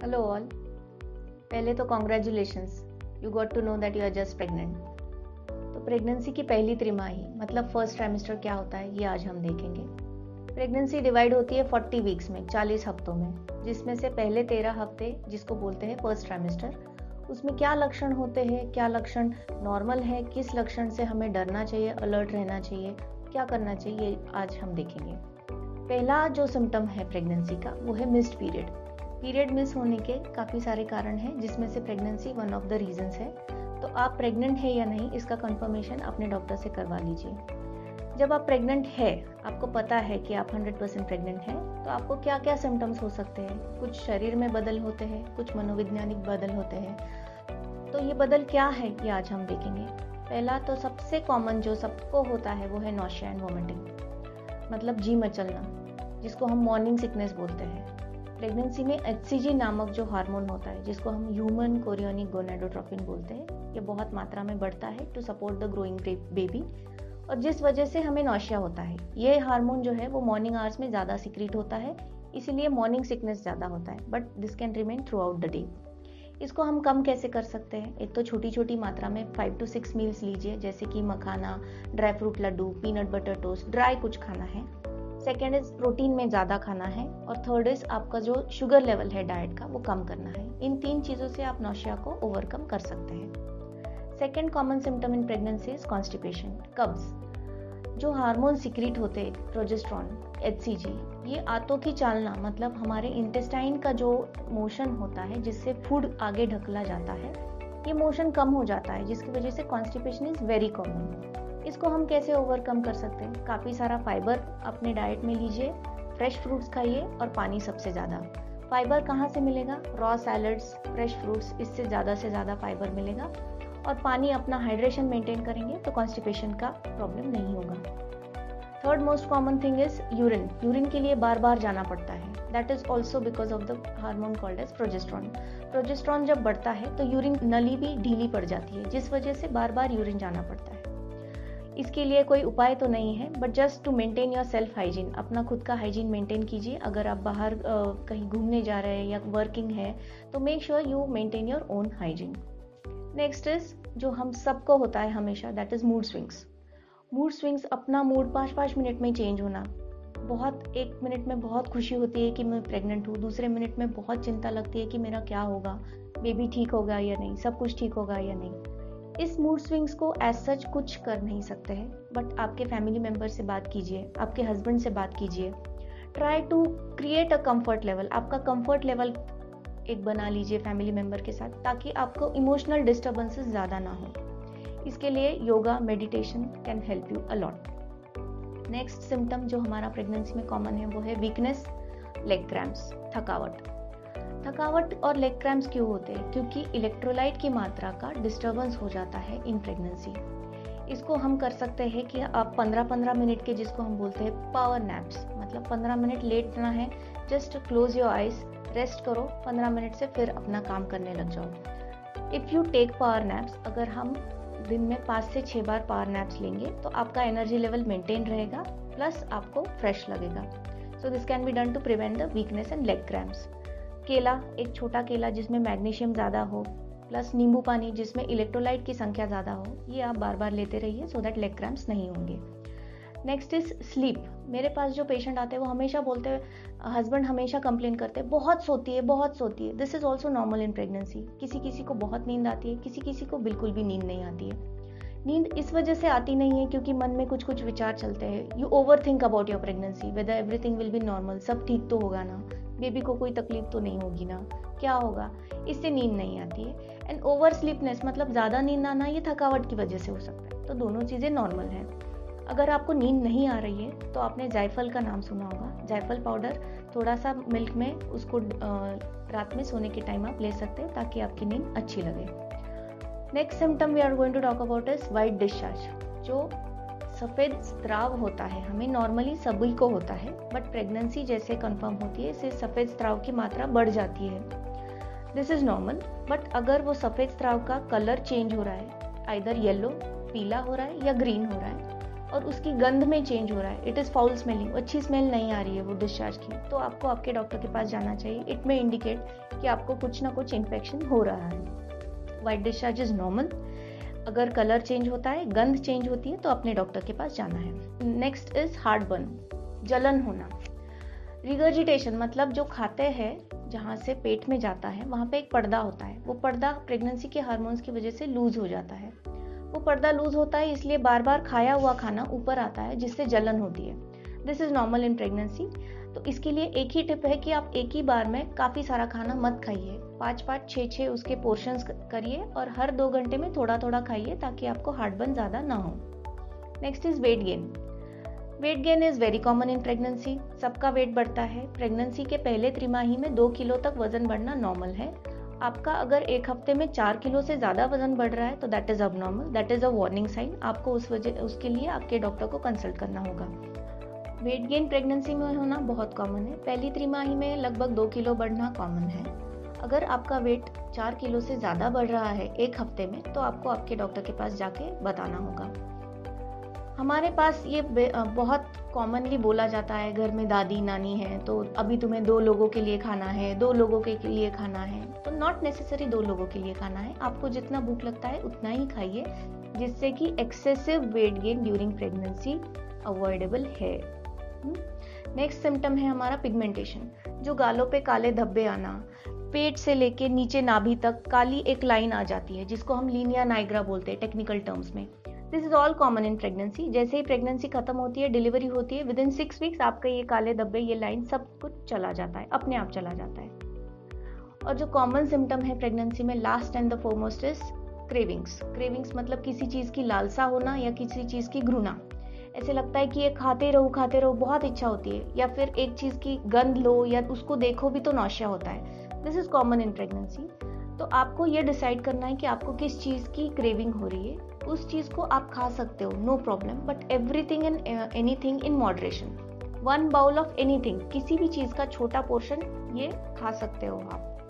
Hello all. पहले तो congratulations, you got to know that you are just pregnant. तो pregnancy की पहली त्रिमाही मतलब फर्स्ट ट्राइमेस्टर क्या होता है ये आज हम देखेंगे। प्रेगनेंसी डिवाइड होती है 40 वीक्स में, 40 हफ्तों में, जिसमें से पहले 13 हफ्ते जिसको बोलते हैं फर्स्ट ट्राइमेस्टर। उसमें क्या लक्षण होते हैं, क्या लक्षण नॉर्मल है, किस लक्षण से हमें डरना चाहिए, अलर्ट रहना चाहिए, क्या करना चाहिए, आज हम देखेंगे। पहला जो सिम्टम है प्रेगनेंसी का वो है मिस्ड पीरियड। पीरियड मिस होने के काफ़ी सारे कारण हैं, जिसमें से pregnancy one of the reasons है। तो आप प्रेग्नेंट है या नहीं इसका कंफर्मेशन अपने डॉक्टर से करवा लीजिए। जब आप प्रेग्नेंट है, आपको पता है कि आप 100% प्रेग्नेंट है, तो आपको क्या क्या सिम्टम्स हो सकते हैं। कुछ शरीर में बदल होते हैं, कुछ मनोवैज्ञानिक बदल होते हैं। तो ये बदल क्या है ये आज हम देखेंगे। पहला तो सबसे कॉमन जो सबको होता है वो है नॉशिया एंड वॉमिटिंग, मतलब जी मचलना, जिसको हम मॉर्निंग सिकनेस बोलते हैं। प्रेगनेंसी में HCG नामक जो हार्मोन होता है, जिसको हम ह्यूमन कोरियोनिक गोनाडोट्रोपिन बोलते हैं, ये बहुत मात्रा में बढ़ता है to support the growing baby, और जिस वजह से हमें नॉशिया होता है। ये हार्मोन जो है वो मॉर्निंग आवर्स में ज़्यादा सिक्रीट होता है, इसीलिए मॉर्निंग सिकनेस ज़्यादा होता है, but this can remain through out the day. इसको हम कम कैसे कर सकते हैं। एक तो छोटी छोटी मात्रा में 5 to 6 मील्स लीजिए, जैसे कि मखाना, ड्राई फ्रूट लड्डू, पीनट बटर टोस्ट, ड्राई कुछ खाना है। सेकेंड इज प्रोटीन में ज़्यादा खाना है, और थर्ड इज आपका जो शुगर लेवल है डाइट का वो कम करना है। इन 3 चीज़ों से आप नौशिया को ओवरकम कर सकते हैं। Second common symptom in pregnancy is constipation, कब्ज। जो हार्मोन सिक्रीट होते हैं प्रोजेस्टेरॉन, HCG, ये आंतों की चालना, मतलब हमारे इंटेस्टाइन का जो मोशन होता है जिससे फूड आगे ढकला जाता है, ये मोशन कम हो जाता है, जिसकी वजह से कॉन्स्टिपेशन इज वेरी कॉमन। इसको हम कैसे ओवरकम कर सकते हैं। काफ़ी सारा फाइबर अपने डाइट में लीजिए, फ्रेश फ्रूट्स खाइए, और पानी सबसे ज़्यादा। फाइबर कहाँ से मिलेगा, रॉ सैलड्स, फ्रेश फ्रूट्स, इससे ज़्यादा फाइबर मिलेगा। और पानी अपना हाइड्रेशन मेंटेन करेंगे तो कॉन्स्टिपेशन का प्रॉब्लम नहीं होगा। Third most common thing is urine. Urine के लिए बार बार जाना पड़ता है, that is also because of the hormone called as progesterone. Progesterone जब बढ़ता है तो यूरिन नली भी ढीली पड़ जाती है, जिस वजह से बार बार यूरिन जाना पड़ता है। इसके लिए कोई उपाय तो नहीं है, but just to maintain your self hygiene, अपना खुद का हाइजीन मेंटेन कीजिए। अगर आप बाहर कहीं घूमने जा रहे हैं या वर्किंग है तो make sure you maintain your own hygiene. Next is जो हम सबको होता है हमेशा, that is mood swings. Mood swings, अपना मूड 5-5 मिनट में चेंज होना। बहुत एक मिनट में बहुत खुशी होती है कि मैं प्रेग्नेंट हूँ, दूसरे मिनट में बहुत चिंता लगती है कि मेरा क्या होगा, बेबी ठीक होगा या नहीं, सब कुछ ठीक होगा या नहीं। इस मूड स्विंग्स को एज सच कुछ कर नहीं सकते हैं, बट आपके फैमिली मेंबर से बात कीजिए, आपके हस्बैंड से बात कीजिए। Try to create a comfort level, आपका कंफर्ट लेवल एक बना लीजिए फैमिली मेंबर के साथ, ताकि आपको इमोशनल डिस्टर्बेंसेस ज़्यादा ना हो। इसके लिए yoga, meditation can help you a lot. Next symptom जो हमारा प्रेगनेंसी में कॉमन है वो है वीकनेस, लेग क्रैम्प्स, थकावट। थकावट और लेग क्रैम्प्स क्यों होते हैं, क्योंकि इलेक्ट्रोलाइट की मात्रा का डिस्टर्बेंस हो जाता है इन प्रेगनेंसी। इसको हम कर सकते हैं कि आप 15-15 मिनट के, जिसको हम बोलते हैं पावर नैप्स, मतलब 15 मिनट लेटना है, just close your eyes, rest करो 15 मिनट से, फिर अपना काम करने लग जाओ। If you take power naps, अगर हम दिन में 5 से 6 बार पावर नैप्स लेंगे तो आपका एनर्जी लेवल मेंटेन रहेगा, प्लस आपको फ्रेश लगेगा। So this can be done to prevent the weakness and leg cramps. केला, एक छोटा केला जिसमें मैग्नीशियम ज़्यादा हो, प्लस नींबू पानी जिसमें इलेक्ट्रोलाइट की संख्या ज़्यादा हो, ये आप बार बार लेते रहिए सो दैट लेग क्रैम्प्स नहीं होंगे। Next is sleep. मेरे पास जो पेशेंट आते हैं वो हमेशा बोलते हैं, हस्बैंड हमेशा कंप्लेन करते हैं, बहुत सोती है, बहुत सोती है। This is also normal in pregnancy. किसी किसी को बहुत नींद आती है, किसी किसी को बिल्कुल भी नींद नहीं आती है। नींद इस वजह से आती नहीं है क्योंकि मन में कुछ कुछ विचार चलते हैं। You over think about your pregnancy, whether everything will be normal, सब ठीक तो होगा ना, बेबी को कोई तकलीफ तो नहीं होगी ना, क्या होगा, इससे नींद नहीं आती है। एंड ओवर स्लीपनेस मतलब ज़्यादा नींद आना, ये थकावट की वजह से हो सकता है। तो दोनों चीज़ें नॉर्मल हैं। अगर आपको नींद नहीं आ रही है तो आपने जायफल का नाम सुना होगा। जायफल पाउडर थोड़ा सा मिल्क में, उसको रात में सोने के टाइम आप ले सकते हैं ताकि आपकी नींद अच्छी लगे। Next symptom we are going to talk about is white discharge. जो सफ़ेद स्त्राव होता है, हमें नॉर्मली सभी को होता है, बट प्रेगनेंसी जैसे कंफर्म होती है इससे सफ़ेद स्त्राव की मात्रा बढ़ जाती है। दिस इज़ नॉर्मल, बट अगर वो सफ़ेद स्त्राव का कलर चेंज हो रहा है, आइदर येलो, पीला हो रहा है या ग्रीन हो रहा है, और उसकी गंध में चेंज हो रहा है, इट इज़ फाउल स्मेलिंग, अच्छी स्मेल नहीं आ रही है वो डिस्चार्ज की, तो आपको आपके डॉक्टर के पास जाना चाहिए। इट मे इंडिकेट कि आपको कुछ ना कुछ इन्फेक्शन हो रहा है। White discharge is normal. अगर कलर चेंज होता है, गंध चेंज होती है, तो अपने डॉक्टर के पास जाना है। नेक्स्ट इज हार्ट बर्न, जलन होना। रिगर्जिटेशन मतलब जो खाते हैं जहाँ से पेट में जाता है वहाँ पे एक पर्दा होता है, वो पर्दा प्रेगनेंसी के हार्मोन्स की वजह से लूज हो जाता है। वो पर्दा लूज होता है इसलिए बार बार खाया हुआ खाना ऊपर आता है जिससे जलन होती है। This is normal in pregnancy. तो इसके लिए एक ही टिप है कि आप एक ही बार में काफ़ी सारा खाना मत खाइए, 5-5, 6-6 उसके पोर्शंस करिए और हर 2 घंटे में थोड़ा थोड़ा खाइए ताकि आपको हार्ट बर्न ज़्यादा ना हो। Next is weight gain. Weight gain is very common in pregnancy. सबका वेट बढ़ता है। प्रेगनेंसी के पहले तिमाही में 2 किलो तक वजन बढ़ना नॉर्मल है। आपका अगर एक हफ्ते में 4 किलो से ज़्यादा वजन बढ़ रहा है तो that is abnormal, that is a warning sign. आपको उसके लिए आपके डॉक्टर को कंसल्ट करना होगा। वेट गेन प्रेगनेंसी में होना बहुत कॉमन है। पहली तिमाही में लगभग 2 किलो बढ़ना कॉमन है। अगर आपका वेट 4 किलो से ज़्यादा बढ़ रहा है एक हफ्ते में तो आपको आपके डॉक्टर के पास जाके बताना होगा। हमारे पास ये बहुत कॉमनली बोला जाता है, घर में दादी नानी है तो अभी तुम्हें 2 लोगों के लिए खाना है, 2 लोगों के लिए खाना है। तो नॉट नेसेसरी 2 लोगों के लिए खाना है, आपको जितना भूख लगता है उतना ही खाइए, जिससे कि excessive weight gain during pregnancy avoidable है। नेक्स्ट सिम्टम है हमारा पिगमेंटेशन, जो गालों पे काले धब्बे आना, पेट से लेके नीचे नाभि तक काली एक लाइन आ जाती है जिसको हम लीनिया नाइग्रा बोलते हैं टेक्निकल टर्म्स में। This is all common in pregnancy. जैसे ही प्रेगनेंसी खत्म होती है, डिलीवरी होती है, विदिन 6 वीक्स आपका ये काले धब्बे, ये लाइन सब कुछ चला जाता है, अपने आप चला जाता है। और जो कॉमन सिम्टम है प्रेगनेंसी में, last and the foremost is cravings. Cravings मतलब किसी चीज़ की लालसा होना या किसी चीज़ की घृणा। ऐसे लगता है कि ये खाते रहो, बहुत इच्छा होती है, या फिर एक चीज़ की गंध लो या उसको देखो भी तो नौशिया होता है। This is common in pregnancy. तो आपको ये डिसाइड करना है कि आपको किस चीज़ की क्रेविंग हो रही है। उस चीज़ को आप खा सकते हो, no problem, but everything and anything in moderation. 1 bowl of anything, किसी भी चीज़ का छोटा पोर्शन ये खा सकते हो आप।